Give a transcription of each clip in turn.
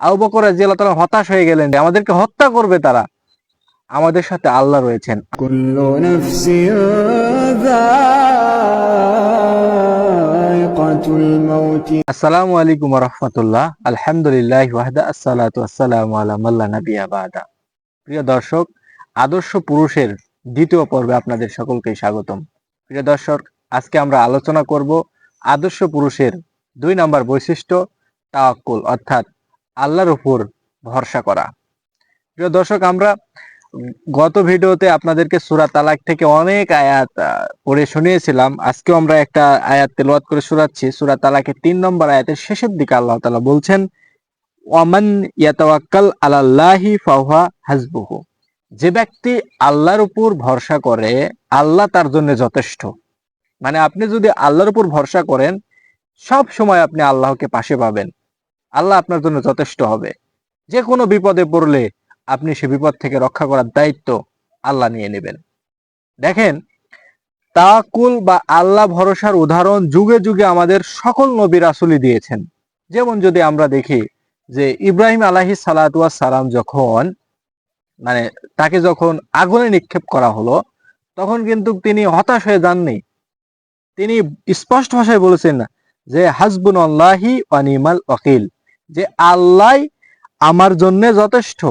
আবু বকর রাদিয়াল্লাহু তাআলা হতাশ হয়ে গেলেন যে আমাদেরকে হত্যা করবে তারা, আমাদের সাথে আল্লাহ রয়েছেন। কুল্লু নাফসিন যায়িকাতুল মাউত। আসসালামু আলাইকুম ওয়া রাহমাতুল্লাহ। আলহামদুলিল্লাহি ওয়াহদা, আসসালাতু ওয়াসসালামু আলা মান লা নাবিয়্যা বা'দা। প্রিয় দর্শক, আদর্শ পুরুষের দ্বিতীয় পর্বে আপনাদের সকলকে স্বাগতম। প্রিয় দর্শক, আজকে আমরা আলোচনা করব আদর্শ পুরুষের 2 নম্বর বৈশিষ্ট্য, তাওয়াক্কুল, অর্থাৎ আল্লাহর উপর ভরসা করা। প্রিয় দর্শক, আমরা গত ভিডিওতে আপনাদেরকে সূরা তালাক থেকে অনেক আয়াত পড়ে শুনিয়েছিলাম। আজকেও আমরা একটা আয়াত তেলাওয়াত করে শোনাচ্ছি। সূরা তালাকের 3 নম্বর আয়াতের শেষের দিকে আল্লাহ তাআলা বলছেন, ওয়ামান ইয়াতাওয়াক্কাল আলাল্লাহি ফাহুয়া হাসবুহু। যে ব্যক্তি আল্লাহর উপর ভরসা করে, আল্লাহ তার জন্য যথেষ্ট। মানে আপনি যদি আল্লাহর উপর ভরসা করেন, সব সময় আপনি আল্লাহকে পাশে পাবেন, আল্লাহ আপনার জন্য যথেষ্ট হবে। যে কোনো বিপদে পড়লে আপনি সে বিপদ থেকে রক্ষা করার দায়িত্ব আল্লাহ নিয়ে নেবেন। দেখেন, তাওয়াক্কুল বা আল্লাহ ভরসার উদাহরণ যুগে যুগে আমাদের সকল নবী রাসূলই দিয়েছেন। যেমন যদি আমরা দেখি যে ইব্রাহিম আলাইহিস সালাতু ওয়াস সালাম যখন তাকে যখন আগুনে নিক্ষেপ করা হলো, তখন কিন্তু তিনি হতাশ হয়ে যাননি। তিনি স্পষ্ট ভাষায় বলেছেন না যে হাসবুনাল্লাহি ওয়া নিমাল ওয়াকিল, যে আল্লাহ আমার জন্য যথেষ্ট।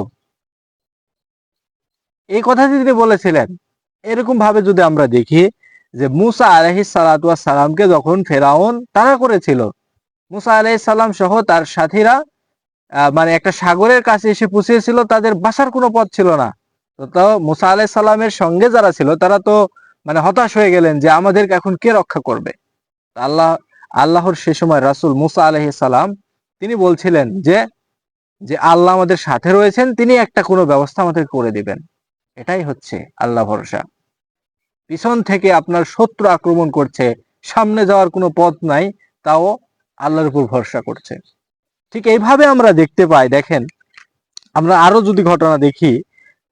এই কথাটি তিনি বলেছিলেন। এরকম ভাবে যদি আমরা দেখি যে মুসা আলাইহিস সালাতু ওয়াস সালামকে যখন ফেরাউন তাড়া করেছিল, মুসা আলাইহিস সালাম সহ তার সাথীরা একটা সাগরের কাছে এসে পৌঁছেছিল, তাদের বাসার কোনো পথ ছিল না। তো মুসা আলাইহিস সালামের সঙ্গে যারা ছিল তারা তো হতাশ হয়ে গেলেন যে আমাদেরকে এখন কে রক্ষা করবে। আল্লাহর সে সময় রাসূল মুসা আলাইহিস সালাম তিনি বলছিলেন যে যে আল্লাহ আমাদের সাথে রয়েছেন, তিনি একটা কোনো ব্যবস্থা আমাদের করে দিবেন। এটাই হচ্ছে আল্লাহ ভরসা। পিছন থেকে আপনার শত্রু আক্রমণ করছে, সামনে যাওয়ার কোনো পথ নাই, তাও আল্লাহর উপর ভরসা করছে। ঠিক এইভাবে আমরা দেখতে পাই। দেখেন, আমরা আরো যদি ঘটনা দেখি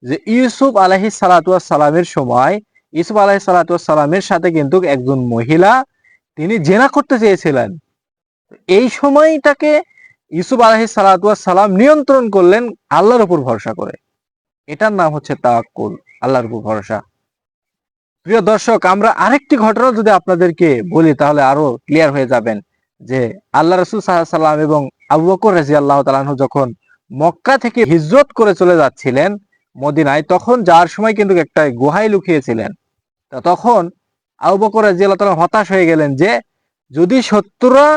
যে ইউসুফ আলাইহিস সালাতু ওয়াস সালামের সময়, ইউসুফ আলাইহিস সালাতু ওয়াস সালামের সাথে কিন্তু একজন মহিলা তিনি জিনা করতে চেয়েছিলেন। এই সময়টাকে ইউসুফ আলাইহিস সালাতু ওয়াস সালাম নিয়ন্ত্রণ করলেন আল্লাহর উপর ভরসা করে। এটার নাম হচ্ছে তাওয়াক্কুল, আল্লাহর উপর ভরসা। প্রিয় দর্শক, আমরা আরেকটি ঘটনা যদি আপনাদেরকে বলি তাহলে আরো ক্লিয়ার হয়ে যাবেন যে আল্লাহ রাসূল সাল্লাল্লাহু আলাইহি ওয়াসাল্লাম এবং আবু বকর রাদিয়াল্লাহু তাআলা আনহু যখন মক্কা থেকে হিজরত করে চলে যাচ্ছিলেন মদিনায়, তখন যাওয়ার সময় কিন্তু একটা গুহায় লুকিয়েছিলেন। তখন আবু বকর রাদিয়াল্লাহু তাআলা হতাশ হয়ে গেলেন যে যদি শত্রুরা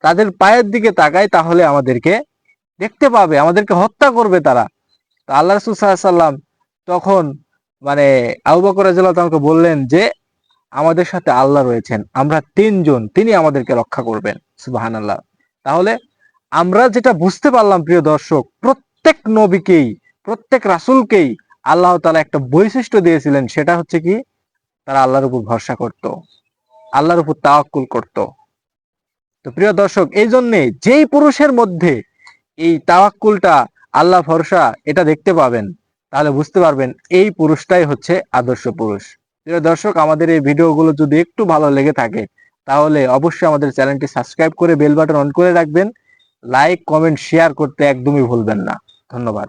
তাদের পায়ের দিকে তাকায় তাহলে আমাদেরকে দেখতে পাবে, আমাদেরকে হত্যা করবে তারা। তো আল্লাহ রাসূল সাল্লাল্লাহু আলাইহি ওয়াসাল্লাম তখন আবু বকর রাদিয়াল্লাহু তাআলাকে বললেন যে আমাদের সাথে আল্লাহ রয়েছেন, আমরা 3 জন, তিনি আমাদেরকে রক্ষা করবেন। সুবহানাল্লাহ। তাহলে আমরা যেটা বুঝতে পারলাম প্রিয় দর্শক, প্রত্যেক নবীকেই, প্রত্যেক রাসূলকেই আল্লাহ তাআলা একটা বৈশিষ্ট্য দিয়েছিলেন, সেটা হচ্ছে কি, তারা আল্লাহর উপর ভরসা করত, আল্লাহর উপর তাওয়াক্কুল করত। তো প্রিয় দর্শক, এই জন্যে যেই পুরুষের মধ্যে এই তাওয়াক্কুলটা, আল্লাহ ভরসা, এটা দেখতে পাবেন, তাহলে বুঝতে পারবেন এই পুরুষটাই হচ্ছে আদর্শ পুরুষ। প্রিয় দর্শক, আমাদের এই ভিডিওগুলো যদি একটু ভালো লেগে থাকে তাহলে অবশ্যই আমাদের চ্যানেলটি সাবস্ক্রাইব করে বেল বাটন অন করে রাখবেন। লাইক, কমেন্ট, শেয়ার করতে একদমই ভুলবেন না। ধন্যবাদ।